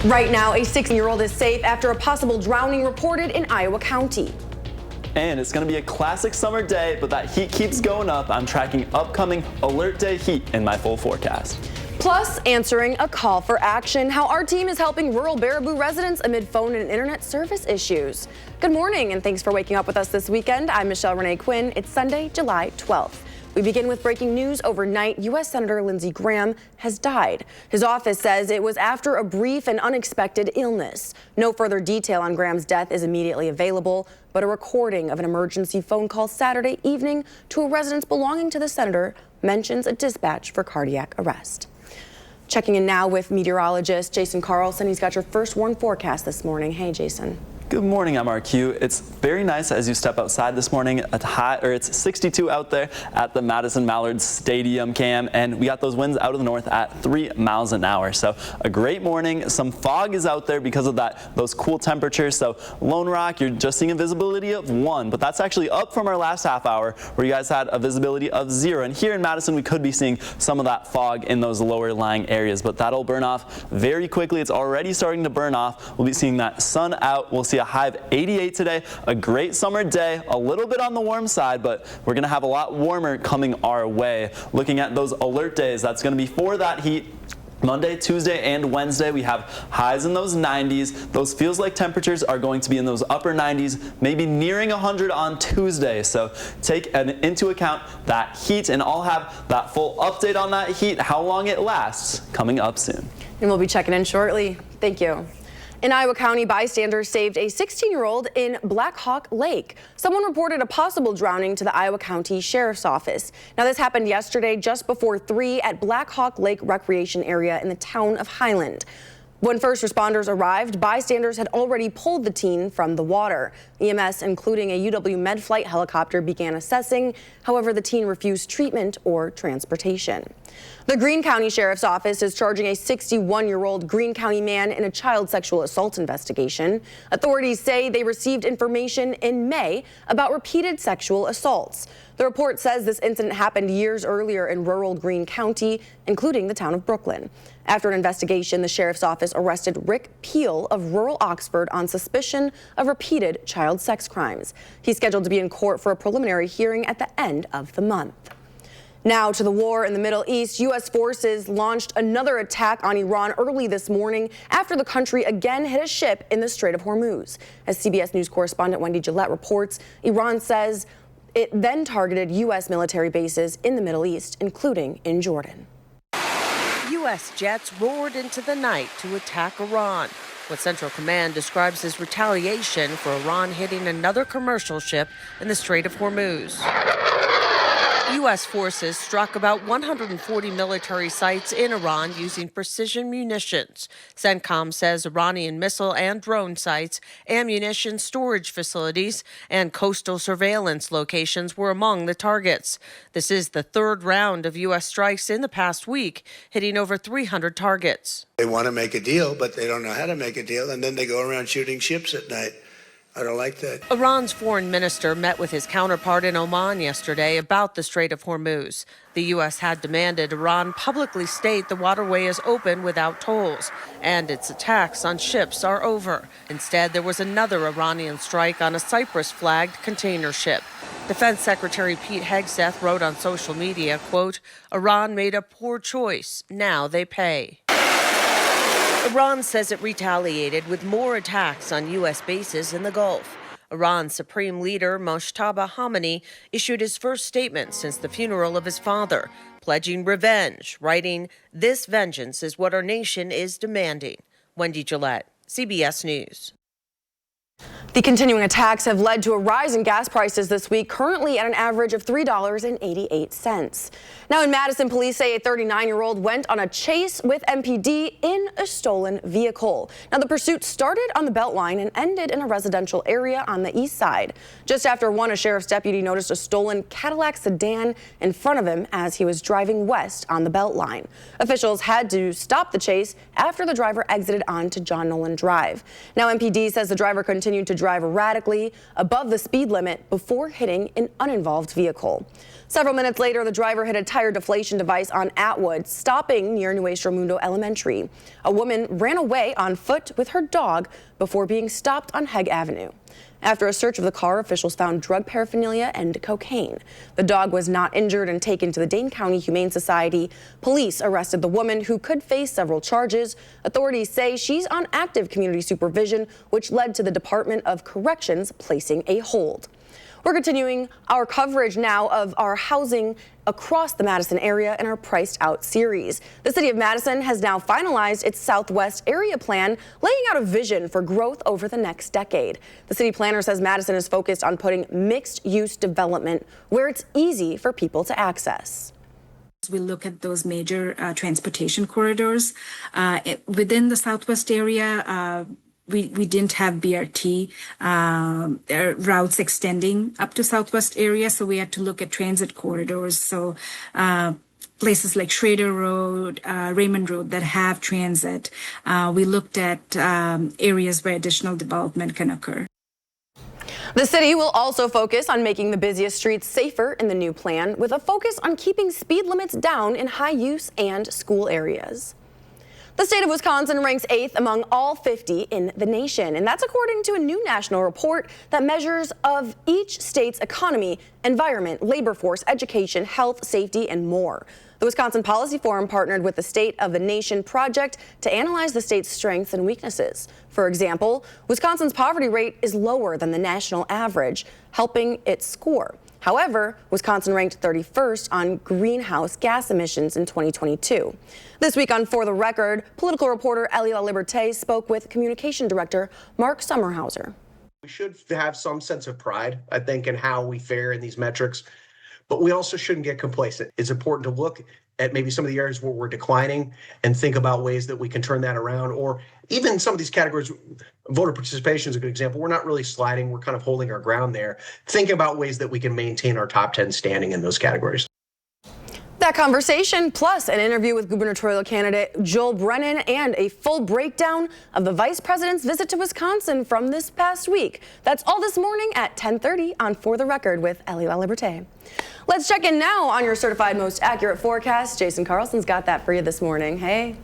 Right now, a 16-year-old is safe after a possible drowning reported in Iowa County. And it's going to be a classic summer day, but that heat keeps going up. I'm tracking upcoming alert day heat in my full forecast. Plus, answering a call for action, how our team is helping rural Baraboo residents amid phone and internet service issues. Good morning, and thanks for waking up with us this weekend. I'm Michelle Renee Quinn. It's Sunday, July 12th. We begin with breaking news overnight. U.S. Senator Lindsey Graham has died. His office says it was after a brief and unexpected illness. No further detail on Graham's death is immediately available, but a recording of an emergency phone call Saturday evening to a residence belonging to the senator mentions a dispatch for cardiac arrest. Checking in now with meteorologist Jason Carlson. He's got your first warn forecast this morning. Hey, Jason. Good morning, MRQ. It's very nice as you step outside this morning. It's 62 out there at the Madison Mallard Stadium, Cam, and we got those winds out of the north at 3 miles an hour. So a great morning. Some fog is out there because of those cool temperatures. So Lone Rock, you're just seeing a visibility of 1, but that's actually up from our last half hour where you guys had a visibility of 0. And here in Madison, we could be seeing some of that fog in those lower lying areas, but that'll burn off very quickly. It's already starting to burn off. We'll be seeing that sun out. We'll see a high of 88 today, a great summer day, a little bit on the warm side, but we're going to have a lot warmer coming our way. Looking at those alert days, that's going to be for that heat. Monday, Tuesday, and Wednesday, we have highs in those 90s. Those feels like temperatures are going to be in those upper 90s, maybe nearing 100 on Tuesday. So take into account that heat, and I'll have that full update on that heat, how long it lasts, coming up soon. And we'll be checking in shortly. Thank you. In Iowa County, bystanders saved a 16-year-old in Black Hawk Lake. Someone reported a possible drowning to the Iowa County Sheriff's Office. Now, this happened yesterday just before 3 at Black Hawk Lake Recreation Area in the town of Highland. When first responders arrived, bystanders had already pulled the teen from the water. EMS, including a UW Med Flight helicopter, began assessing. However, the teen refused treatment or transportation. The Greene County Sheriff's Office is charging a 61-year-old Greene County man in a child sexual assault investigation. Authorities say they received information in May about repeated sexual assaults. The report says this incident happened years earlier in rural Greene County, including the town of Brooklyn. After an investigation, the sheriff's office arrested Rick Peel of rural Oxford on suspicion of repeated child sex crimes. He's scheduled to be in court for a preliminary hearing at the end of the month. Now to the war in the Middle East. U.S. forces launched another attack on Iran early this morning after the country again hit a ship in the Strait of Hormuz. As CBS News correspondent Wendy Gillette reports, Iran says it then targeted U.S. military bases in the Middle East, including in Jordan. U.S. jets roared into the night to attack Iran, what Central Command describes as retaliation for Iran hitting another commercial ship in the Strait of Hormuz. U.S. forces struck about 140 military sites in Iran using precision munitions. CENTCOM says Iranian missile and drone sites, ammunition storage facilities, and coastal surveillance locations were among the targets. This is the third round of U.S. strikes in the past week, hitting over 300 targets. They want to make a deal, but they don't know how to make a deal, and then they go around shooting ships at night. I don't like that. Iran's foreign minister met with his counterpart in Oman yesterday about the Strait of Hormuz. The U.S. had demanded Iran publicly state the waterway is open without tolls, and its attacks on ships are over. Instead, there was another Iranian strike on a Cyprus-flagged container ship. Defense Secretary Pete Hegseth wrote on social media, quote, "Iran made a poor choice. Now they pay." Iran says it retaliated with more attacks on U.S. bases in the Gulf. Iran's supreme leader, Moshtaba Khamenei, issued his first statement since the funeral of his father, pledging revenge, writing, "This vengeance is what our nation is demanding." Wendy Gillette, CBS News. The continuing attacks have led to a rise in gas prices this week, currently at an average of $3.88. Now in Madison, police say a 39-year-old went on a chase with MPD in a stolen vehicle. Now the pursuit started on the Beltline and ended in a residential area on the east side. Just after 1, a sheriff's deputy noticed a stolen Cadillac sedan in front of him as he was driving west on the Beltline. Officials had to stop the chase after the driver exited onto John Nolan Drive. Now MPD says the driver continued to drive erratically above the speed limit before hitting an uninvolved vehicle. Several minutes later, the driver hit a tire deflation device on Atwood, stopping near Nuestro Mundo Elementary. A woman ran away on foot with her dog before being stopped on Hague Avenue. After a search of the car, officials found drug paraphernalia and cocaine. The dog was not injured and taken to the Dane County Humane Society. Police arrested the woman, who could face several charges. Authorities say she's on active community supervision, which led to the Department of Corrections placing a hold. We're continuing our coverage now of our housing across the Madison area in our Priced Out series. The city of Madison has now finalized its Southwest area plan, laying out a vision for growth over the next decade. The city planner says Madison is focused on putting mixed-use development where it's easy for people to access. We look at those major transportation corridors within the Southwest area. We didn't have BRT routes extending up to Southwest area, so we had to look at transit corridors. So places like Schrader Road, Raymond Road that have transit. We looked at areas where additional development can occur. The city will also focus on making the busiest streets safer in the new plan, with a focus on keeping speed limits down in high-use and school areas. The state of Wisconsin ranks 8th among all 50 in the nation, and that's according to a new national report that measures of each state's economy, environment, labor force, education, health, safety, and more. The Wisconsin Policy Forum partnered with the State of the Nation project to analyze the state's strengths and weaknesses. For example, Wisconsin's poverty rate is lower than the national average, helping it score. However, Wisconsin ranked 31st on greenhouse gas emissions in 2022. This week on For the Record, political reporter Elie LaLiberte spoke with communication director Mark Sommerhauser. We should have some sense of pride, I think, in how we fare in these metrics, but we also shouldn't get complacent. It's important to look at maybe some of the areas where we're declining and think about ways that we can turn that around, or even some of these categories. Voter participation is a good example. We're not really sliding. We're kind of holding our ground there. Think about ways that we can maintain our top 10 standing in those categories. That conversation, plus an interview with gubernatorial candidate Joel Brennan and a full breakdown of the vice president's visit to Wisconsin from this past week. That's all this morning at 10:30 on For the Record with Elie LaLiberte. Let's check in now on your certified most accurate forecast. Jason Carlson's got that for you this morning. Hey.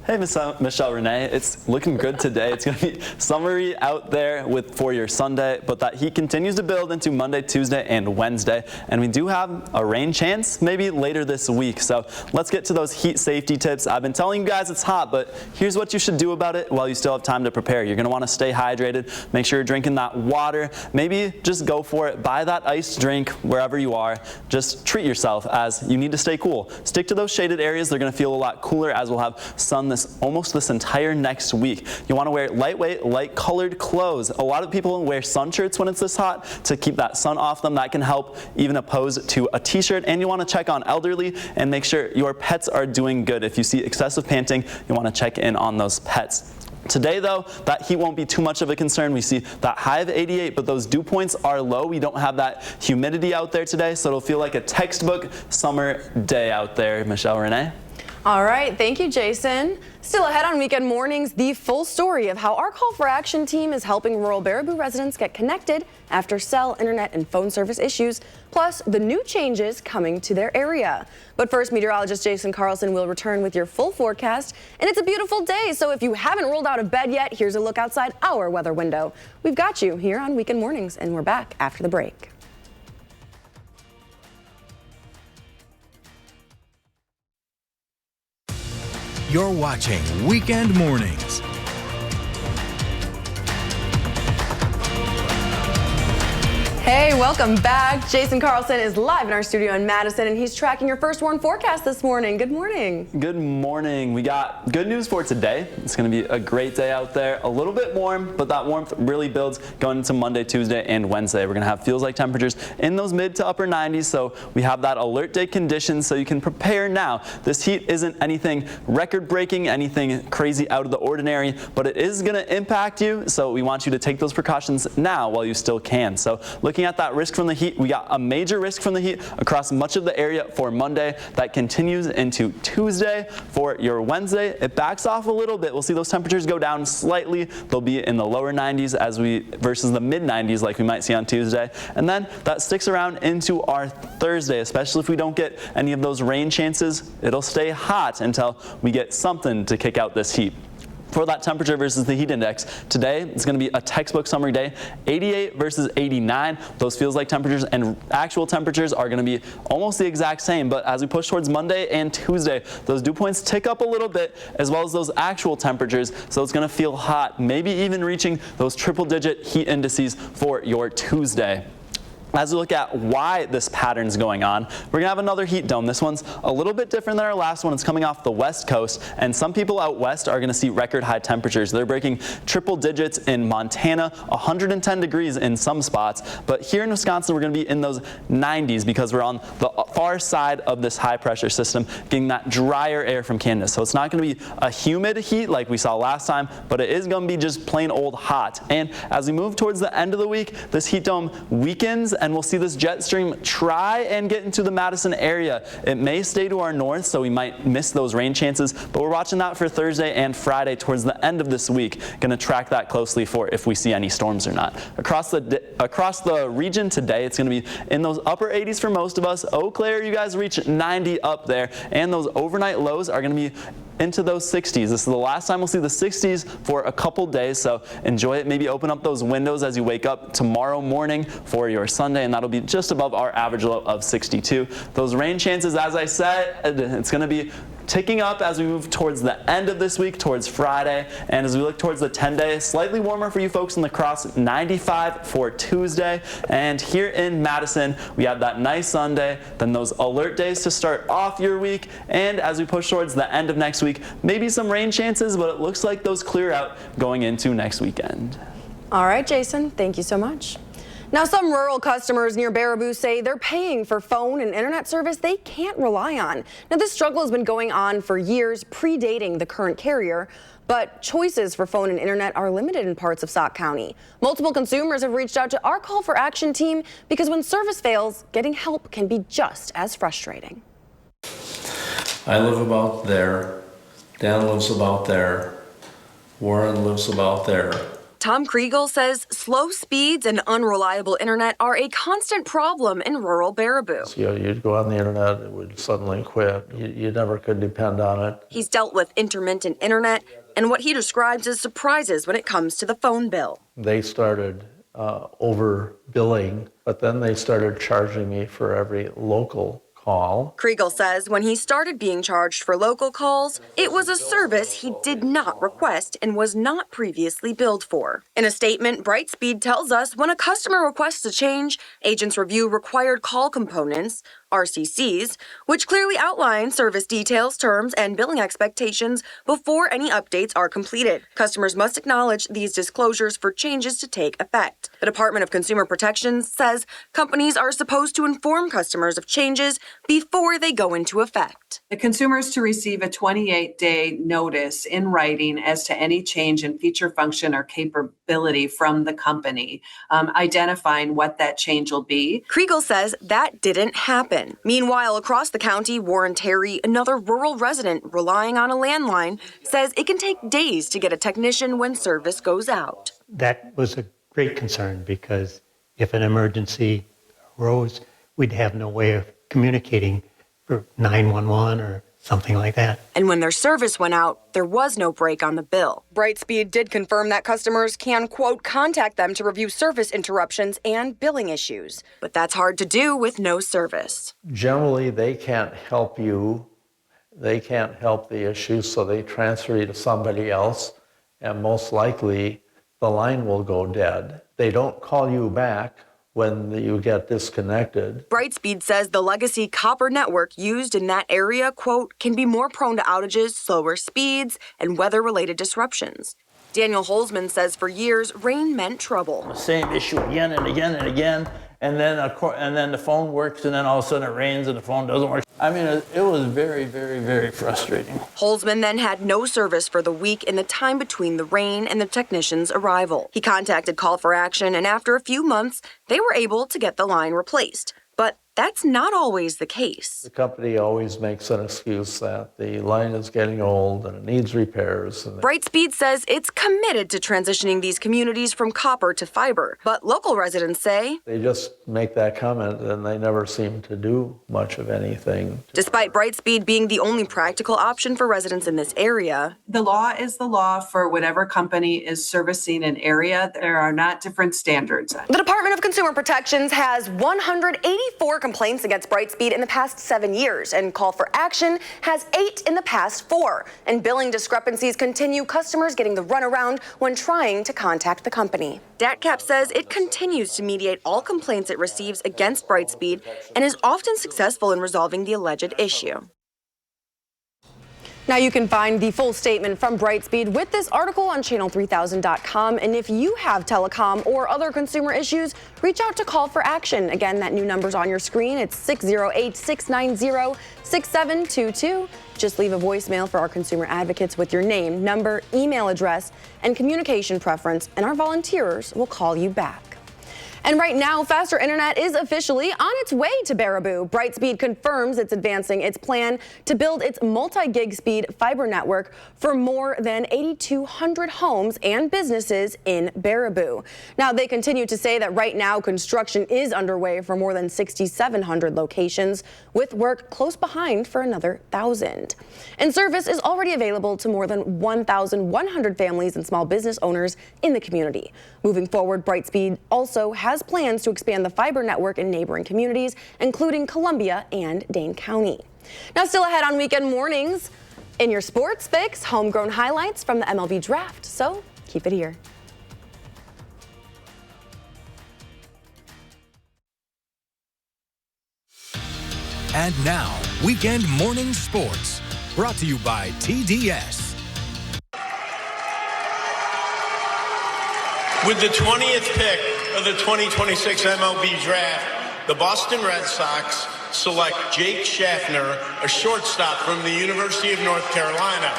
Hey, Michelle Renee, it's looking good today. It's going to be summery out there for your Sunday, but that heat continues to build into Monday, Tuesday, and Wednesday. And we do have a rain chance maybe later this week. So let's get to those heat safety tips. I've been telling you guys it's hot, but here's what you should do about it while you still have time to prepare. You're going to want to stay hydrated. Make sure you're drinking that water. Maybe just go for it. Buy that iced drink wherever you are. Just treat yourself, as you need to stay cool. Stick to those shaded areas. They're going to feel a lot cooler, as we'll have sun almost this entire next week. You want to wear lightweight, light colored clothes. A lot of people wear sun shirts when it's this hot to keep that sun off them. That can help even opposed to a t-shirt. And you want to check on elderly and make sure your pets are doing good. If you see excessive panting, you want to check in on those pets. Today, though, that heat won't be too much of a concern. We see that high of 88, but those dew points are low. We don't have that humidity out there today, so it'll feel like a textbook summer day out there. Michelle Renee? All right, thank you, Jason. Still ahead on Weekend Mornings, the full story of how our Call for Action team is helping rural Baraboo residents get connected after cell, internet, and phone service issues, plus the new changes coming to their area. But first, meteorologist Jason Carlson will return with your full forecast, and it's a beautiful day, so if you haven't rolled out of bed yet, here's a look outside our weather window. We've got you here on Weekend Mornings, and we're back after the break. You're watching Weekend Mornings. Hey, welcome back. Jason Carlson is live in our studio in Madison, and he's tracking your first warn forecast this morning. Good morning. Good morning. We got good news for today. It's going to be a great day out there. A little bit warm, but that warmth really builds going into Monday, Tuesday, and Wednesday. We're going to have feels like temperatures in those mid to upper 90s, so we have that alert day conditions, so you can prepare now. This heat isn't anything record-breaking, anything crazy out of the ordinary, but it is going to impact you, so we want you to take those precautions now while you still can. So look looking at that risk from the heat, we got a major risk from the heat across much of the area for Monday. That continues into Tuesday. For your Wednesday, it backs off a little bit. We'll see those temperatures go down slightly. They'll be in the lower 90s versus the mid 90s like we might see on Tuesday. And then that sticks around into our Thursday, especially if we don't get any of those rain chances. It'll stay hot until we get something to kick out this heat. For that temperature versus the heat index, today it's going to be a textbook summer day, 88 versus 89. Those feels like temperatures and actual temperatures are going to be almost the exact same, but as we push towards Monday and Tuesday, those dew points tick up a little bit as well as those actual temperatures, so it's going to feel hot, maybe even reaching those triple-digit heat indices for your Tuesday. As we look at why this pattern's going on, we're gonna have another heat dome. This one's a little bit different than our last one. It's coming off the west coast, and some people out west are gonna see record high temperatures. They're breaking triple digits in Montana, 110 degrees in some spots, but here in Wisconsin, we're gonna be in those 90s because we're on the far side of this high pressure system, getting that drier air from Canada. So it's not gonna be a humid heat like we saw last time, but it is gonna be just plain old hot. And as we move towards the end of the week, this heat dome weakens and we'll see this jet stream try and get into the Madison area. It may stay to our north, so we might miss those rain chances, but we're watching that for Thursday and Friday towards the end of this week. Going to track that closely for if we see any storms or not. Across the region today, it's going to be in those upper 80s for most of us. Eau Claire, you guys reach 90 up there, and those overnight lows are going to be into those 60s. This is the last time we'll see the 60s for a couple days, so enjoy it. Maybe open up those windows as you wake up tomorrow morning for your Sunday, and that'll be just above our average low of 62. Those rain chances, as I said, it's going to be ticking up as we move towards the end of this week, towards Friday, and as we look towards the 10-day, slightly warmer for you folks in the cross, 95 for Tuesday. And here in Madison, we have that nice Sunday, then those alert days to start off your week, and as we push towards the end of next week, maybe some rain chances, but it looks like those clear out going into next weekend. All right, Jason, thank you so much. Now, some rural customers near Baraboo say they're paying for phone and internet service they can't rely on. Now, this struggle has been going on for years, predating the current carrier, but choices for phone and internet are limited in parts of Sauk County. Multiple consumers have reached out to our Call for Action team because when service fails, getting help can be just as frustrating. I live about there, Dan lives about there, Warren lives about there. Tom Kriegel says slow speeds and unreliable internet are a constant problem in rural Baraboo. You know, you'd go on the internet, it would suddenly quit. You never could depend on it. He's dealt with intermittent internet and what he describes as surprises when it comes to the phone bill. They started overbilling, but then they started charging me for every local call. Kriegel says when he started being charged for local calls, it was a service he did not request and was not previously billed for. In a statement, Brightspeed tells us when a customer requests a change, agents review required call components, RCCs, which clearly outline service details, terms, and billing expectations before any updates are completed. Customers must acknowledge these disclosures for changes to take effect. The Department of Consumer Protection says companies are supposed to inform customers of changes before they go into effect. The consumers to receive a 28-day notice in writing as to any change in feature, function, or capability from the company, identifying what that change will be. Kriegel says that didn't happen. Meanwhile, across the county, Warren Terry, another rural resident relying on a landline, says it can take days to get a technician when service goes out. That was a great concern because if an emergency arose, we'd have no way of communicating for 911 or something like that. And when their service went out, there was no break on the bill. Brightspeed did confirm that customers can, quote, contact them to review service interruptions and billing issues. But that's hard to do with no service. Generally, they can't help you. They can't help the issue, so they transfer you to somebody else, and most likely the line will go dead. They don't call you back when you get disconnected. Brightspeed says the legacy copper network used in that area, quote, can be more prone to outages, slower speeds, and weather-related disruptions. Daniel Holzman says for years, rain meant trouble. The same issue again and again and again, And then the phone works, and then all of a sudden it rains and the phone doesn't work. I mean, it was very, very, very frustrating. Holzman then had no service for the week in the time between the rain and the technician's arrival. He contacted Call for Action, and after a few months, they were able to get the line replaced. But that's not always the case. The company always makes an excuse that the line is getting old and it needs repairs. Brightspeed says it's committed to transitioning these communities from copper to fiber, but local residents say they just make that comment and they never seem to do much of anything. Despite Brightspeed being the only practical option for residents in this area, The law is the law for whatever company is servicing an area. There are not different standards. the Department of Consumer Protections has 184 complaints against Brightspeed in the past 7 years, and Call for Action has 8 in the past 4. And billing discrepancies continue, customers getting the runaround when trying to contact the company. DATCAP says it continues to mediate all complaints it receives against Brightspeed and is often successful in resolving the alleged issue. Now you can find the full statement from Brightspeed with this article on channel3000.com. And if you have telecom or other consumer issues, reach out to Call for Action. Again, that new number's on your screen. It's 608-690-6722. Just leave a voicemail for our consumer advocates with your name, number, email address, and communication preference, and our volunteers will call you back. And right now, faster internet is officially on its way to Baraboo. Brightspeed confirms it's advancing its plan to build its multi-gig speed fiber network for more than 8,200 homes and businesses in Baraboo. Now, they continue to say that right now construction is underway for more than 6,700 locations, with work close behind for another 1,000. And service is already available to more than 1,100 families and small business owners in the community. Moving forward, Brightspeed also has plans to expand the fiber network in neighboring communities, including Columbia and Dane County. Now, still ahead on weekend mornings, in your sports fix, homegrown highlights from the MLB draft. So keep it here. And now, Weekend Morning Sports, brought to you by TDS. With the 20th pick of the 2026 MLB Draft, the Boston Red Sox select Jake Schaffner, a shortstop from the University of North Carolina.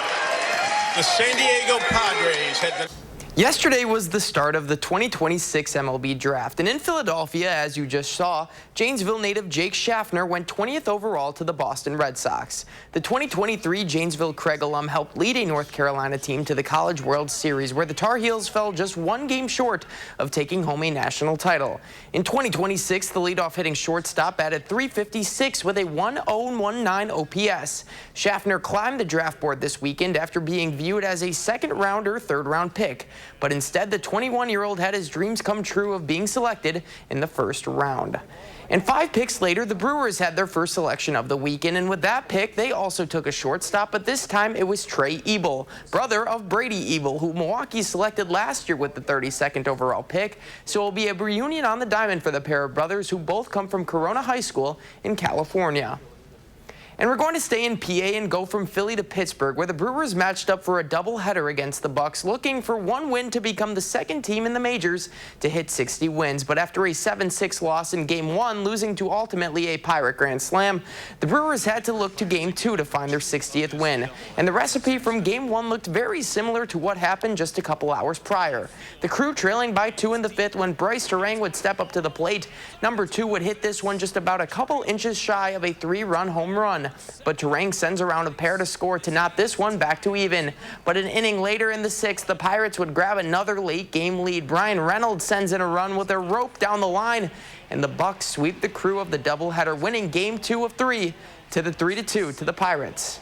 The San Diego Padres had been... Yesterday was the start of the 2026 MLB Draft, and in Philadelphia, as you just saw, Janesville native Jake Schaffner went 20th overall to the Boston Red Sox. The 2023 Janesville Craig alum helped lead a North Carolina team to the College World Series, where the Tar Heels fell just one game short of taking home a national title. In 2026, the leadoff hitting shortstop batted .356 with a 1.019 OPS. Schaffner climbed the draft board this weekend after being viewed as a second-round or third-round pick. But instead, the 21-year-old had his dreams come true of being selected in the first round. And 5 picks later, the Brewers had their first selection of the weekend, and with that pick, they also took a shortstop, but this time it was Trey Ebel, brother of Brady Ebel, who Milwaukee selected last year with the 32nd overall pick. So it will be a reunion on the diamond for the pair of brothers who both come from Corona High School in California. And we're going to stay in PA and go from Philly to Pittsburgh, where the Brewers matched up for a doubleheader against the Bucks, looking for one win to become the second team in the majors to hit 60 wins. But after a 7-6 loss in Game 1, losing to ultimately a Pirate Grand Slam, the Brewers had to look to Game 2 to find their 60th win. And the recipe from Game 1 looked very similar to what happened just a couple hours prior. The Crew trailing by 2 in the 5th when Bryce Terang would step up to the plate. Number 2 would hit this one just about a couple inches shy of a 3-run home run. But Terang sends around a pair to score to knot this one back to even. But an inning later in the 6th, the Pirates would grab another late game lead. Brian Reynolds sends in a run with a rope down the line, and the Bucks sweep the Crew of the doubleheader, winning Game 2 of 3 to the 3-2 to the Pirates.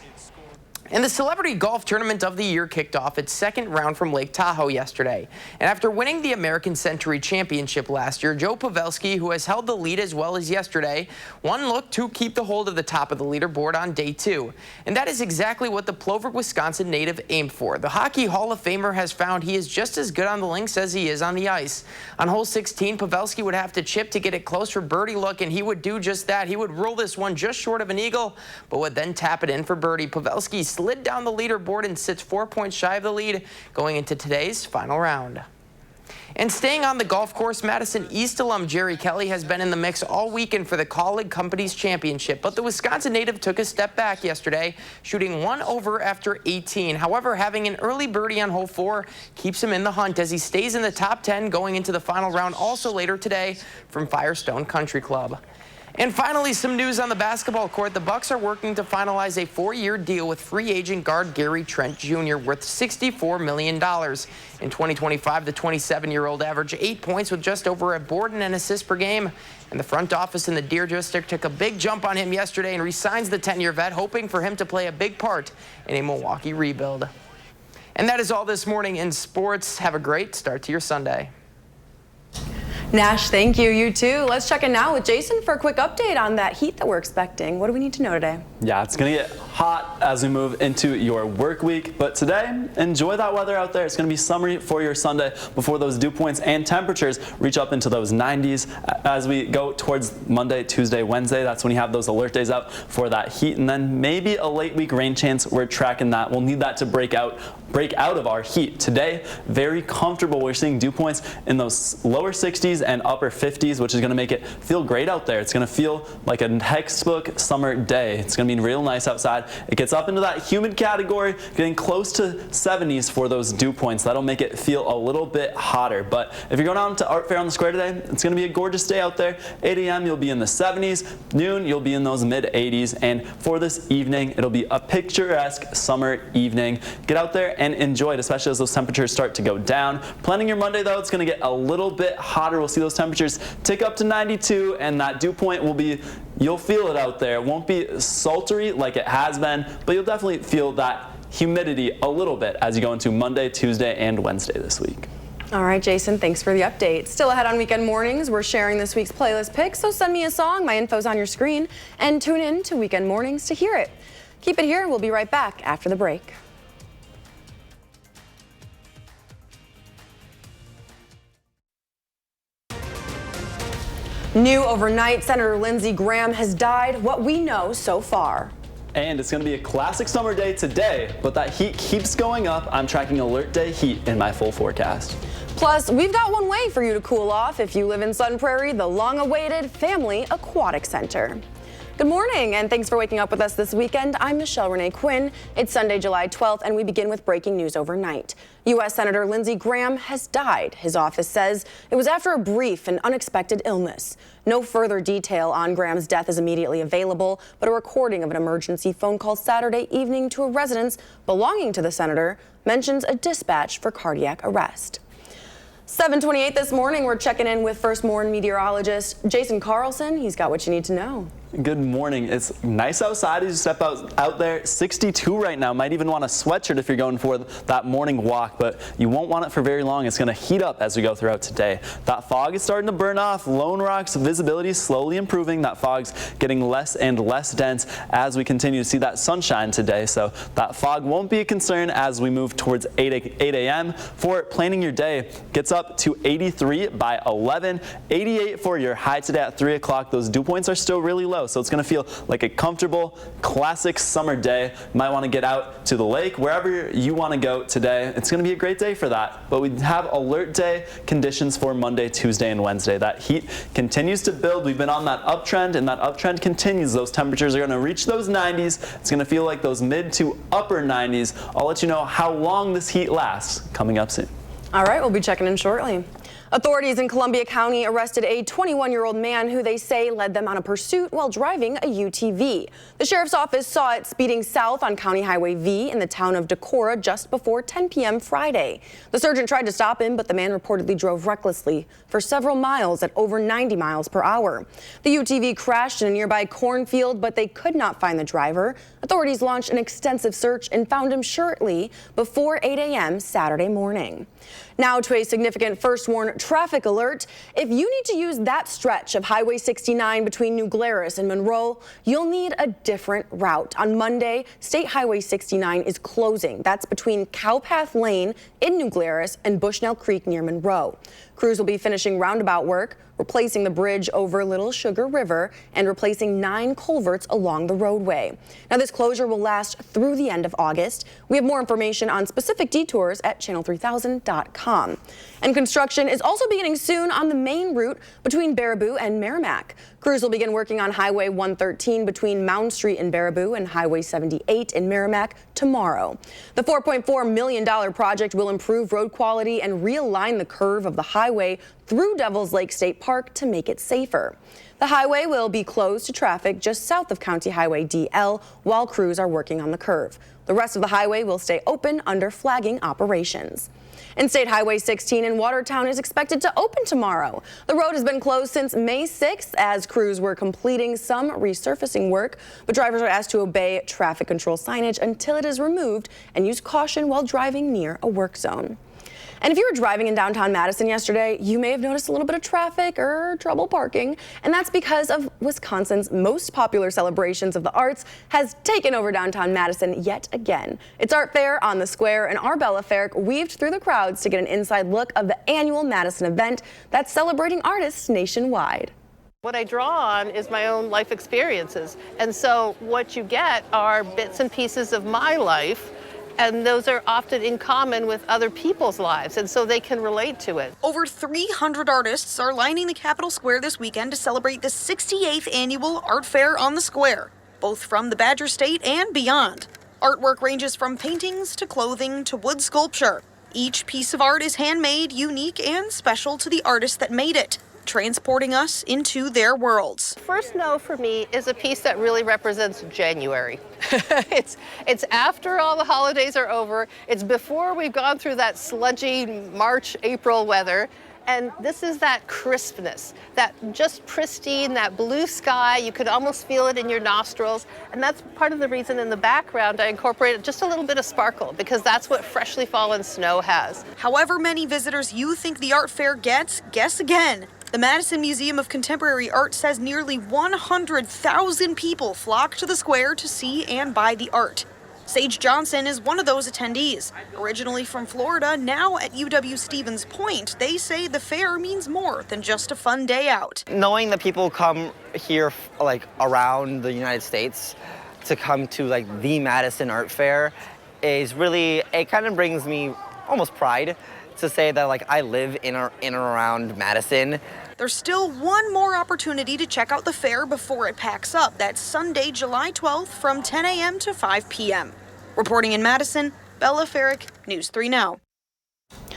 And the Celebrity Golf Tournament of the Year kicked off its second round from Lake Tahoe yesterday. And after winning the American Century Championship last year, Joe Pavelski, who has held the lead as well as yesterday, one look to keep the hold of the top of the leaderboard on day 2. And that is exactly what the Plover, Wisconsin native aimed for. The Hockey Hall of Famer has found he is just as good on the links as he is on the ice. On hole 16, Pavelski would have to chip to get it close for birdie look, and he would do just that. He would roll this one just short of an eagle, but would then tap it in for birdie. Pavelski slid down the leaderboard and sits 4 points shy of the lead going into today's final round. And staying on the golf course, Madison East alum Jerry Kelly has been in the mix all weekend for the Colleague Companies Championship, but the Wisconsin native took a step back yesterday, shooting 1 over after 18. However, having an early birdie on hole 4 keeps him in the hunt as he stays in the top 10 going into the final round also later today from Firestone Country Club. And finally, some news on the basketball court. The Bucks are working to finalize a 4-year deal with free agent guard Gary Trent Jr. worth $64 million. In 2025, the 27-year-old averaged 8 points with just over a board and an assist per game. And the front office in the Deer District took a big jump on him yesterday and re-signs the 10-year vet, hoping for him to play a big part in a Milwaukee rebuild. And that is all this morning in sports. Have a great start to your Sunday. Nash, thank you. You too. Let's check in now with Jason for a quick update on that heat that we're expecting. What do we need to know today? Yeah, it's going to get hot as we move into your work week. But today, enjoy that weather out there. It's going to be summery for your Sunday before those dew points and temperatures reach up into those 90s. As we go towards Monday, Tuesday, Wednesday, that's when you have those alert days out for that heat. And then maybe a late week rain chance. We're tracking that. We'll need that to break out of our heat. Today, very comfortable. We're seeing dew points in those lower 60s and upper 50s, which is going to make it feel great out there. It's going to feel like a textbook summer day. It's going to be real nice outside. It gets up into that humid category, getting close to 70s for those dew points. That'll make it feel a little bit hotter. But if you're going out to Art Fair on the Square today, it's going to be a gorgeous day out there. 8 a.m. you'll be in the 70s. Noon you'll be in those mid 80s. And for this evening, it'll be a picturesque summer evening. Get out there and enjoy it, especially as those temperatures start to go down. Planning your Monday though, it's going to get a little bit hotter. We'll see those temperatures tick up to 92, and that dew point will be, you'll feel it out there. It won't be sultry like it has been, but you'll definitely feel that humidity a little bit as you go into Monday, Tuesday, and Wednesday this week. All right, Jason, thanks for the update. Still ahead on Weekend Mornings, we're sharing this week's playlist picks, so send me a song. My info's on your screen, and tune in to Weekend Mornings to hear it. Keep it here. We'll be right back after the break. New overnight, Senator Lindsey Graham has died, what we know so far. And it's going to be a classic summer day today, but that heat keeps going up. I'm tracking alert day heat in my full forecast. Plus, we've got one way for you to cool off if you live in Sun Prairie, the long-awaited Family Aquatic Center. Good morning, and thanks for waking up with us this weekend. I'm Michelle Renee Quinn. It's Sunday, July 12th, and we begin with breaking news overnight. U.S. Senator Lindsey Graham has died. His office says it was after a brief and unexpected illness. No further detail on Graham's death is immediately available, but a recording of an emergency phone call Saturday evening to a residence belonging to the senator mentions a dispatch for cardiac arrest. 7:28 this morning, we're checking in with First Morning meteorologist Jason Carlson. He's got what you need to know. Good morning. It's nice outside as you step out there. 62 right now. Might even want a sweatshirt if you're going for that morning walk, but you won't want it for very long. It's going to heat up as we go throughout today. That fog is starting to burn off. Lone Rock's visibility is slowly improving. That fog's getting less and less dense as we continue to see that sunshine today. So that fog won't be a concern as we move towards 8 a.m. For planning your day, gets up to 83 by 11, 88 for your high today at 3 o'clock. Those dew points are still really low, so it's going to feel like a comfortable, classic summer day. You might want to get out to the lake, wherever you want to go today. It's going to be a great day for that. But we have alert day conditions for Monday, Tuesday, and Wednesday. That heat continues to build. We've been on that uptrend, and that uptrend continues. Those temperatures are going to reach those 90s. It's going to feel like those mid to upper 90s. I'll let you know how long this heat lasts coming up soon. All right, we'll be checking in shortly. Authorities in Columbia County arrested a 21-year-old man who they say led them on a pursuit while driving a UTV. The sheriff's office saw it speeding south on County Highway V in the town of Decorah just before 10 p.m. Friday. The sergeant tried to stop him, but the man reportedly drove recklessly for several miles at over 90 miles per hour. The UTV crashed in a nearby cornfield, but they could not find the driver. Authorities launched an extensive search and found him shortly before 8 a.m. Saturday morning. Now to a significant first warn traffic alert. If you need to use that stretch of Highway 69 between New Glarus and Monroe, you'll need a different route. On Monday, State Highway 69 is closing. That's between Cowpath Lane in New Glarus and Bushnell Creek near Monroe. Crews will be finishing roundabout work, replacing the bridge over Little Sugar River, and replacing 9 culverts along the roadway. Now, this closure will last through the end of August. We have more information on specific detours at channel3000.com. And construction is also beginning soon on the main route between Baraboo and Merrimack. Crews will begin working on Highway 113 between Mound Street in Baraboo and Highway 78 in Merrimack tomorrow. The $4.4 million project will improve road quality and realign the curve of the highway through Devil's Lake State Park to make it safer. The highway will be closed to traffic just south of County Highway DL while crews are working on the curve. The rest of the highway will stay open under flagging operations. And State Highway 16 in Watertown is expected to open tomorrow. The road has been closed since May 6th as crews were completing some resurfacing work, but drivers are asked to obey traffic control signage until it is removed and use caution while driving near a work zone. And if you were driving in downtown Madison yesterday, you may have noticed a little bit of traffic or trouble parking, and that's because of Wisconsin's most popular celebrations of the arts has taken over downtown Madison yet again. It's Art Fair on the Square, and our Bella Ferrick weaved through the crowds to get an inside look of the annual Madison event that's celebrating artists nationwide. What I draw on is my own life experiences, and so what you get are bits and pieces of my life, and those are often in common with other people's lives, and so they can relate to it. Over 300 artists are lining the Capitol Square this weekend to celebrate the 68th annual Art Fair on the Square, both from the Badger State and beyond. Artwork ranges from paintings to clothing to wood sculpture. Each piece of art is handmade, unique, and special to the artist that made it, transporting us into their worlds. First No for me is a piece that really represents January. It's after all the holidays are over. It's before we've gone through that sludgy March, April weather. And this is that crispness, that just pristine, that blue sky. You could almost feel it in your nostrils. And that's part of the reason in the background I incorporated just a little bit of sparkle, because that's what freshly fallen snow has. However many visitors you think the art fair gets, guess again. The Madison Museum of Contemporary Art says nearly 100,000 people flock to the square to see and buy the art. Sage Johnson is one of those attendees. Originally from Florida, now at UW-Stevens Point, they say the fair means more than just a fun day out. Knowing that people come here like around the United States to come to like the Madison Art Fair is really, it kind of brings me almost pride to say that like I live in and around Madison. There's still one more opportunity to check out the fair before it packs up. That's Sunday, July 12th from 10 a.m. to 5 p.m. Reporting in Madison, Bella Ferrick, News 3 Now.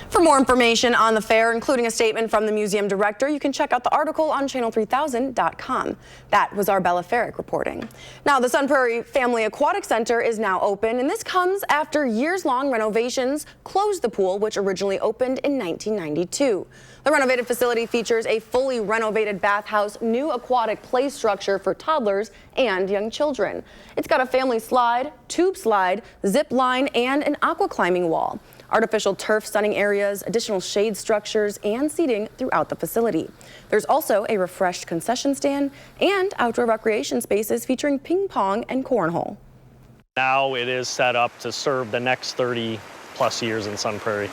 For more information on the fair, including a statement from the museum director, you can check out the article on channel3000.com. That was our Bella Ferrick reporting. Now, the Sun Prairie Family Aquatic Center is now open, and this comes after years-long renovations closed the pool, which originally opened in 1992. The renovated facility features a fully renovated bathhouse, new aquatic play structure for toddlers and young children. It's got a family slide, tube slide, zip line, and an aqua climbing wall. Artificial turf sunning areas, additional shade structures, and seating throughout the facility. There's also a refreshed concession stand and outdoor recreation spaces featuring ping pong and cornhole. Now it is set up to serve the next 30 plus years in Sun Prairie.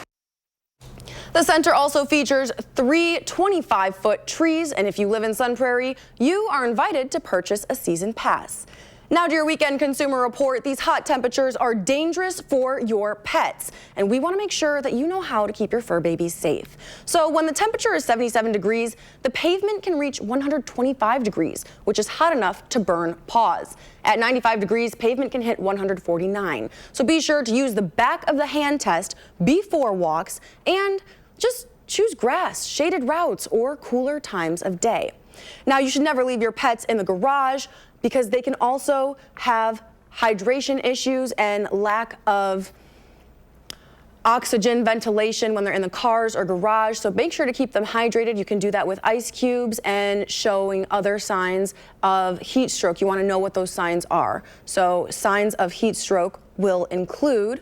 The center also features 3 25-foot trees, and if you live in Sun Prairie, you are invited to purchase a season pass. Now to your weekend consumer report, these hot temperatures are dangerous for your pets, and we want to make sure that you know how to keep your fur babies safe. So when the temperature is 77 degrees, the pavement can reach 125 degrees, which is hot enough to burn paws. At 95 degrees, pavement can hit 149. So be sure to use the back of the hand test before walks and just choose grass, shaded routes, or cooler times of day. Now, you should never leave your pets in the garage because they can also have hydration issues and lack of oxygen ventilation when they're in the cars or garage. So make sure to keep them hydrated. You can do that with ice cubes and showing other signs of heat stroke. You want to know what those signs are. So signs of heat stroke will include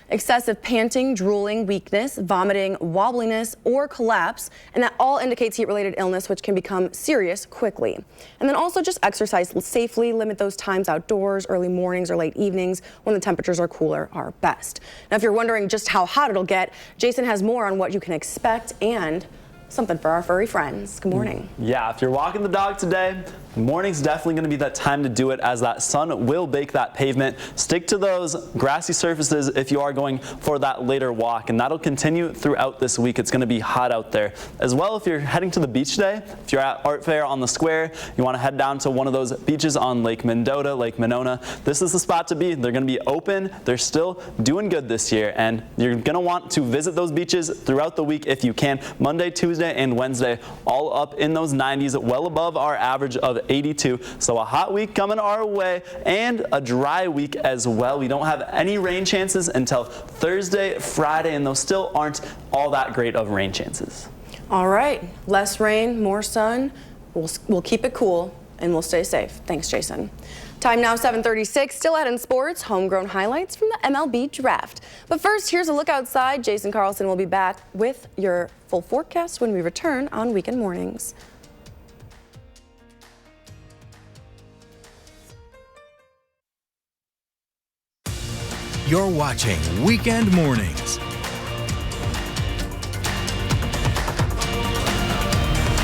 excessive panting, drooling, weakness, vomiting, wobbliness, or collapse, and that all indicates heat-related illness, which can become serious quickly. And then also just exercise safely, limit those times outdoors, early mornings or late evenings when the temperatures are cooler are best. Now, if you're wondering just how hot it'll get, Jason has more on what you can expect and something for our furry friends. Good morning. Yeah, if you're walking the dog today, morning's definitely going to be that time to do it, as that sun will bake that pavement. Stick to those grassy surfaces if you are going for that later walk, and that'll continue throughout this week. It's going to be hot out there. As well, if you're heading to the beach today, if you're at Art Fair on the Square, you want to head down to one of those beaches on Lake Mendota, Lake Monona, this is the spot to be. They're going to be open. They're still doing good this year, and you're going to want to visit those beaches throughout the week if you can. Monday, Tuesday, and Wednesday, all up in those 90s, well above our average of 82. So a hot week coming our way and a dry week as well. We don't have any rain chances until Thursday, Friday, and those still aren't all that great of rain chances. All right, less rain, more sun. We'll keep it cool and we'll stay safe. Thanks, Jason. Time now 7:36, still ahead in sports, homegrown highlights from the MLB draft. But first, here's a look outside. Jason Carlson will be back with your full forecast when we return on Weekend Mornings. You're watching Weekend Mornings.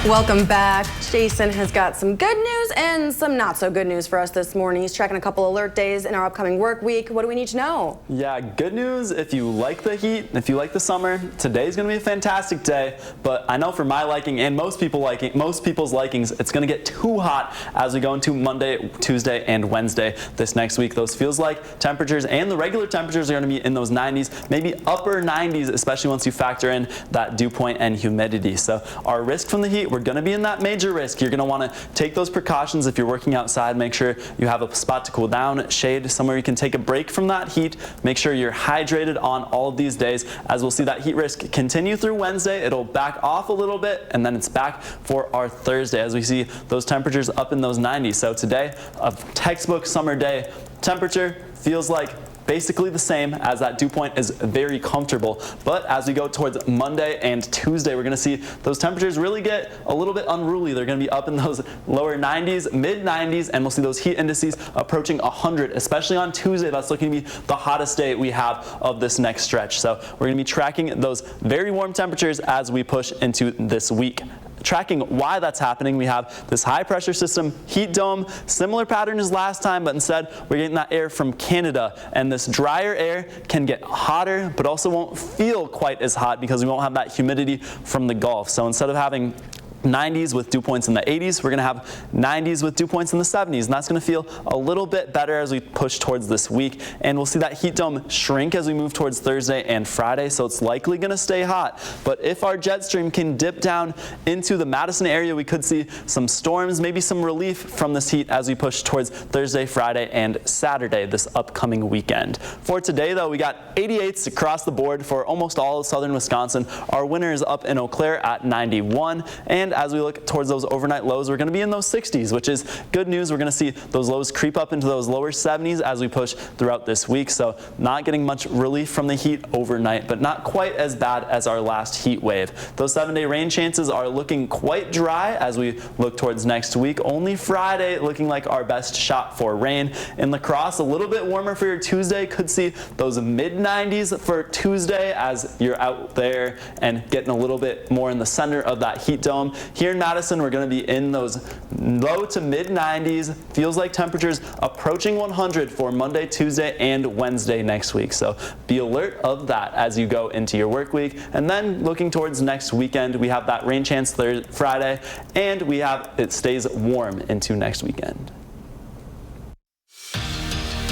Welcome back. Jason has got some good news and some not so good news for us this morning. He's tracking a couple alert days in our upcoming work week. What do we need to know? Yeah, good news if you like the heat, if you like the summer, today's going to be a fantastic day. But I know for my liking and most people's likings, it's going to get too hot as we go into Monday, Tuesday, and Wednesday this next week. Those feels like temperatures and the regular temperatures are going to be in those 90s, maybe upper 90s, especially once you factor in that dew point and humidity. So our risk from the heat, we're going to be in that major risk. You're going to want to take those precautions if you're working outside. Make sure you have a spot to cool down, shade, somewhere you can take a break from that heat. Make sure you're hydrated on all of these days, as we'll see that heat risk continue through Wednesday. It'll back off a little bit, and then it's back for our Thursday as we see those temperatures up in those 90s. So today, a textbook summer day temperature feels like basically the same, as that dew point is very comfortable. But as we go towards Monday and Tuesday, we're going to see those temperatures really get a little bit unruly. They're going to be up in those lower 90s, mid 90s, and we'll see those heat indices approaching 100, especially on Tuesday. That's looking to be the hottest day we have of this next stretch. So we're going to be tracking those very warm temperatures as we push into this week. Tracking why that's happening, we have this high pressure system, heat dome, similar pattern as last time, but instead we're getting that air from Canada, and this drier air can get hotter but also won't feel quite as hot because we won't have that humidity from the Gulf. So instead of having 90s with dew points in the 80s, we're going to have 90s with dew points in the 70s, and that's going to feel a little bit better as we push towards this week. And we'll see that heat dome shrink as we move towards Thursday and Friday, so it's likely going to stay hot. But if our jet stream can dip down into the Madison area, we could see some storms, maybe some relief from this heat as we push towards Thursday, Friday, and Saturday this upcoming weekend. For today, though, we got 88s across the board for almost all of southern Wisconsin. Our winter is up in Eau Claire at 91, and as we look towards those overnight lows, we're going to be in those 60s, which is good news. We're going to see those lows creep up into those lower 70s as we push throughout this week. So not getting much relief from the heat overnight, but not quite as bad as our last heat wave. Those 7-day rain chances are looking quite dry as we look towards next week. Only Friday looking like our best shot for rain. In La Crosse, a little bit warmer for your Tuesday. Could see those mid 90s for Tuesday as you're out there and getting a little bit more in the center of that heat dome. Here in Madison, we're going to be in those low to mid 90s. Feels like temperatures approaching 100 for Monday, Tuesday, and Wednesday next week. So be alert of that as you go into your work week. And then looking towards next weekend, we have that rain chance Friday, and it stays warm into next weekend.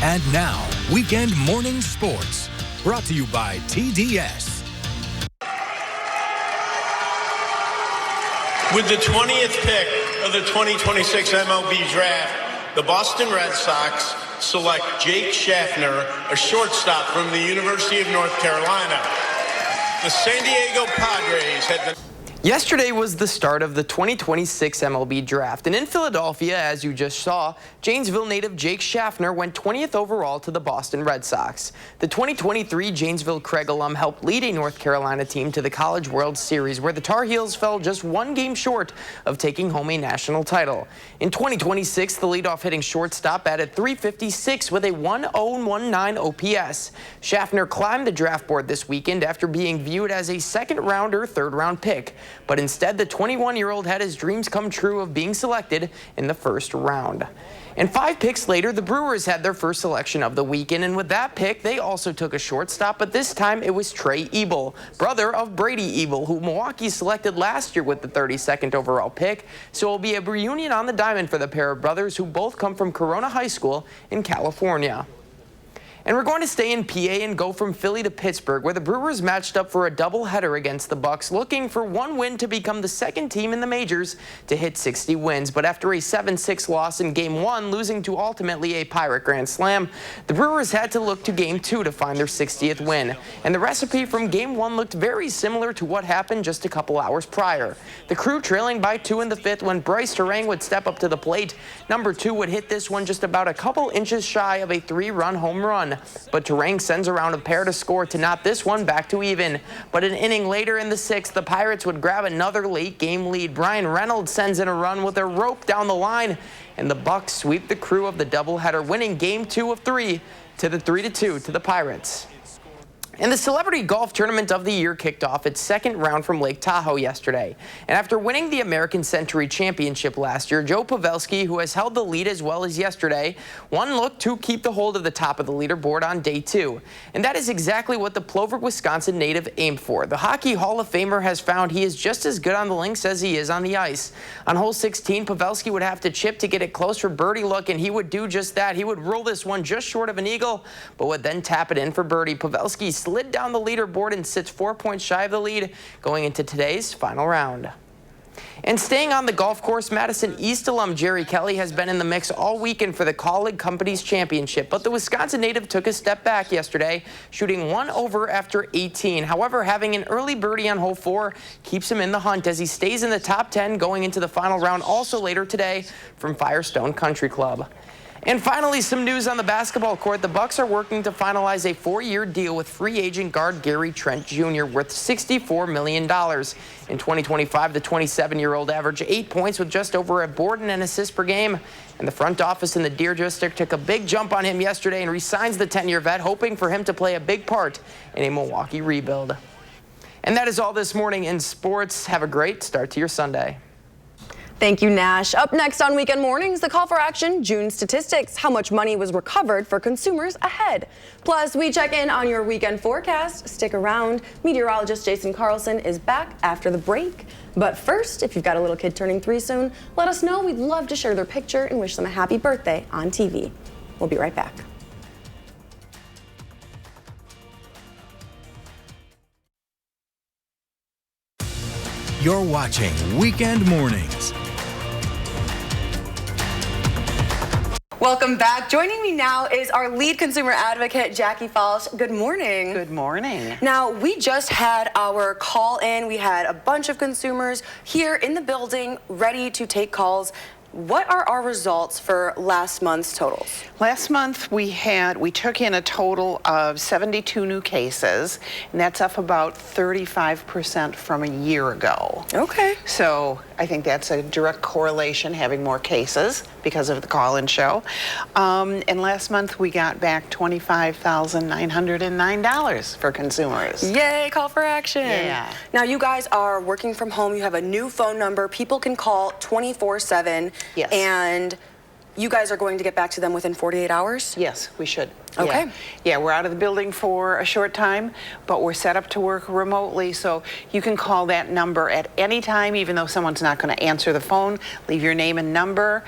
And now, Weekend Morning Sports, brought to you by TDS. With the 20th pick of the 2026 MLB Draft, the Boston Red Sox select Jake Schaffner, a shortstop from the University of North Carolina. The San Diego Padres had been... Yesterday was the start of the 2026 MLB draft, and in Philadelphia, as you just saw, Janesville native Jake Schaffner went 20th overall to the Boston Red Sox. The 2023 Janesville Craig alum helped lead a North Carolina team to the College World Series, where the Tar Heels fell just one game short of taking home a national title. In 2026, the leadoff hitting shortstop batted .356 with a 1.019 OPS. Schaffner climbed the draft board this weekend after being viewed as a second-round or third-round pick. But instead, the 21-year-old had his dreams come true of being selected in the first round. And 5 picks later, the Brewers had their first selection of the weekend, and with that pick, they also took a shortstop, but this time it was Trey Ebel, brother of Brady Ebel, who Milwaukee selected last year with the 32nd overall pick. So it will be a reunion on the diamond for the pair of brothers who both come from Corona High School in California. And we're going to stay in PA and go from Philly to Pittsburgh, where the Brewers matched up for a doubleheader against the Bucks, looking for one win to become the second team in the majors to hit 60 wins. But after a 7-6 loss in Game 1, losing to ultimately a Pirate Grand Slam, the Brewers had to look to Game 2 to find their 60th win. And the recipe from Game 1 looked very similar to what happened just a couple hours prior. The Crew trailing by 2 in the 5th when Bryce Terang would step up to the plate. Number 2 would hit this one just about a couple inches shy of a 3-run home run. But Terang sends around a pair to score to knot this one back to even. But an inning later in the 6th, the Pirates would grab another late-game lead. Brian Reynolds sends in a run with a rope down the line, and the Bucks sweep the Crew of the doubleheader, winning Game 2 of 3 to the 3-2 to the Pirates. And the Celebrity Golf Tournament of the Year kicked off its second round from Lake Tahoe yesterday. And after winning the American Century Championship last year, Joe Pavelski, who has held the lead as well as yesterday, one look to keep the hold of the top of the leaderboard on day 2. And that is exactly what the Plover, Wisconsin native aimed for. The Hockey Hall of Famer has found he is just as good on the links as he is on the ice. On hole 16, Pavelski would have to chip to get it close for birdie look, and he would do just that. He would roll this one just short of an eagle, but would then tap it in for birdie. Pavelski slid down the leaderboard and sits 4 points shy of the lead going into today's final round. And staying on the golf course, Madison East alum Jerry Kelly has been in the mix all weekend for the Colleague Companies Championship, but the Wisconsin native took a step back yesterday, shooting 1 over after 18. However, having an early birdie on hole 4 keeps him in the hunt as he stays in the top 10 going into the final round also later today from Firestone Country Club. And finally, some news on the basketball court. The Bucks are working to finalize a 4-year deal with free agent guard Gary Trent Jr. worth $64 million. In 2025, the 27-year-old averaged 8 points with just over a board and an assist per game. And the front office in the Deer District took a big jump on him yesterday and re-signs the 10-year vet, hoping for him to play a big part in a Milwaukee rebuild. And that is all this morning in sports. Have a great start to your Sunday. Thank you, Nash. Up next on Weekend Mornings, the call for action, June statistics, how much money was recovered for consumers ahead. Plus, we check in on your weekend forecast. Stick around. Meteorologist Jason Carlson is back after the break. But first, if you've got a little kid turning 3 soon, let us know. We'd love to share their picture and wish them a happy birthday on TV. We'll be right back. You're watching Weekend Mornings. Welcome back. Joining me now is our lead consumer advocate, Jackie Falsh. Good morning. Good morning. Now, we just had our call in. We had a bunch of consumers here in the building ready to take calls. What are our results for last month's totals? Last month we took in a total of 72 new cases, and that's up about 35% from a year ago. Okay. So I think that's a direct correlation, having more cases because of the call-in show. And last month we got back $25,909 for consumers. Yay, call for action. Yeah. Now you guys are working from home. You have a new phone number. People can call 24/7. Yes. And you guys are going to get back to them within 48 hours? Yes, we should. Okay. Yeah, we're out of the building for a short time, but we're set up to work remotely, so you can call that number at any time, even though someone's not going to answer the phone. Leave your name and number,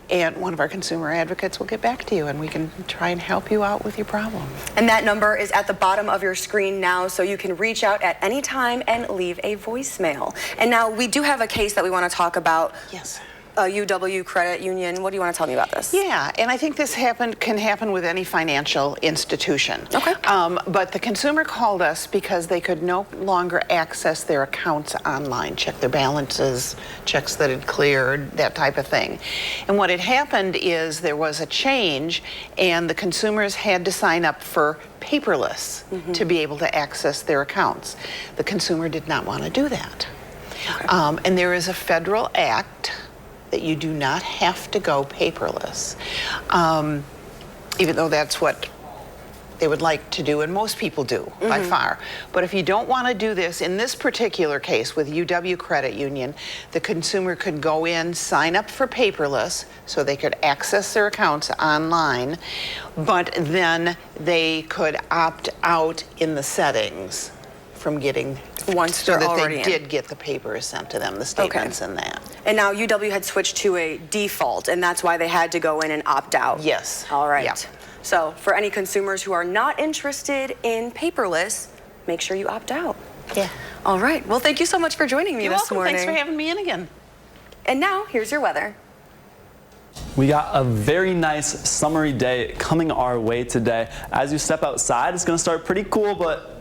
and one of our consumer advocates will get back to you, and we can try and help you out with your problem. And that number is at the bottom of your screen now, so you can reach out at any time and leave a voicemail. And now we do have a case that we want to talk about. Yes. UW Credit Union. What do you want to tell me about this? Yeah, and I think this can happen with any financial institution. Okay. But the consumer called us because they could no longer access their accounts online, check their balances, checks that had cleared, that type of thing. And what had happened is there was a change, and the consumers had to sign up for paperless to be able to access their accounts. The consumer did not want to do that. Okay. And there is a federal act that you do not have to go paperless, even though that's what they would like to do, and most people do by far. But if you don't want to do this, in this particular case with UW Credit Union, the consumer could go in, sign up for paperless so they could access their accounts online, but then they could opt out in the settings from getting so that they did get the papers sent to them, the statements and that. And now UW had switched to a default, and that's why they had to go in and opt out. Yes. All right. Yep. So for any consumers who are not interested in paperless, make sure you opt out. Yeah. All right. Well, thank you so much for joining me this morning. Thanks for having me in again. And now, here's your weather. We got a very nice summery day coming our way today. As you step outside, it's going to start pretty cool, but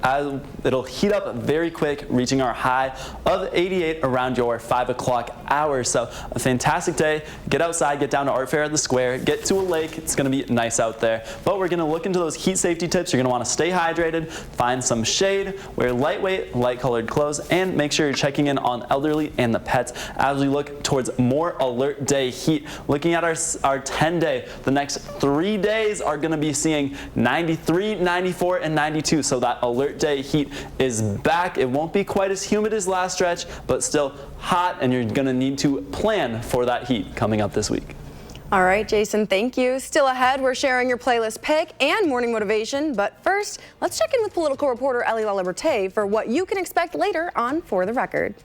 it'll heat up very quick, reaching our high of 88 around your 5 o'clock hour. So a fantastic day. Get outside, get down to Art Fair at the Square, get to a lake. It's going to be nice out there. But we're going to look into those heat safety tips. You're going to want to stay hydrated, find some shade, wear lightweight, light-colored clothes, and make sure you're checking in on elderly and the pets as we look towards more alert day heat. Looking at our 10-day, the next 3 days are going to be seeing 93, 94, and 92. So that alert day heat is back. It won't be quite as humid as last stretch, but still hot, and you're going to need to plan for that heat coming up this week. All right, Jason, thank you. Still ahead, we're sharing your playlist pick and morning motivation. But first, let's check in with political reporter Ellie LaLiberte for what you can expect later on For the Record.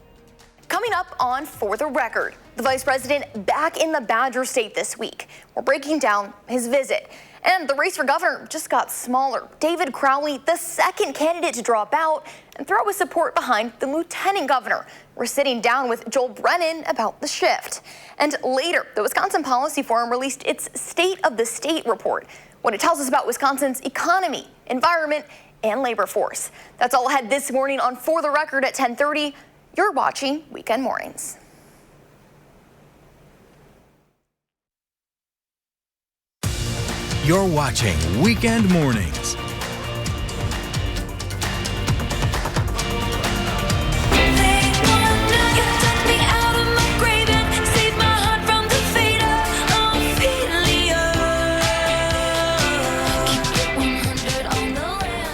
Coming up on For the Record, the vice president back in the Badger State this week. We're breaking down his visit. And the race for governor just got smaller. David Crowley, the second candidate to drop out and throw his support behind the lieutenant governor. We're sitting down with Joel Brennan about the shift. And later, the Wisconsin Policy Forum released its State of the State report, what it tells us about Wisconsin's economy, environment, and labor force. That's all ahead this morning on For the Record at 10:30. You're watching Weekend Mornings. You're watching Weekend Mornings.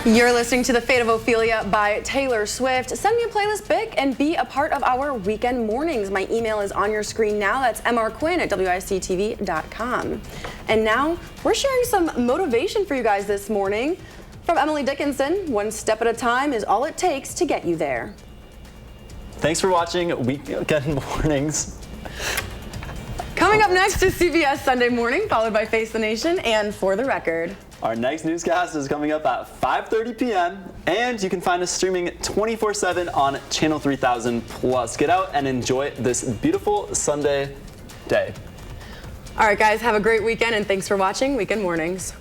You're listening to The Fate of Ophelia by Taylor Swift. Send me a playlist pick and be a part of our weekend mornings. My email is on your screen now. That's mrquinn@wisctv.com. And now we're sharing some motivation for you guys this morning. From Emily Dickinson, one step at a time is all it takes to get you there. Thanks for watching Weekend Mornings. Coming up next is CBS Sunday Morning, followed by Face the Nation and For the Record. Our next newscast is coming up at 5:30 p.m. and you can find us streaming 24/7 on Channel 3000 Plus. Get out and enjoy this beautiful Sunday day. All right, guys, have a great weekend and thanks for watching Weekend Mornings.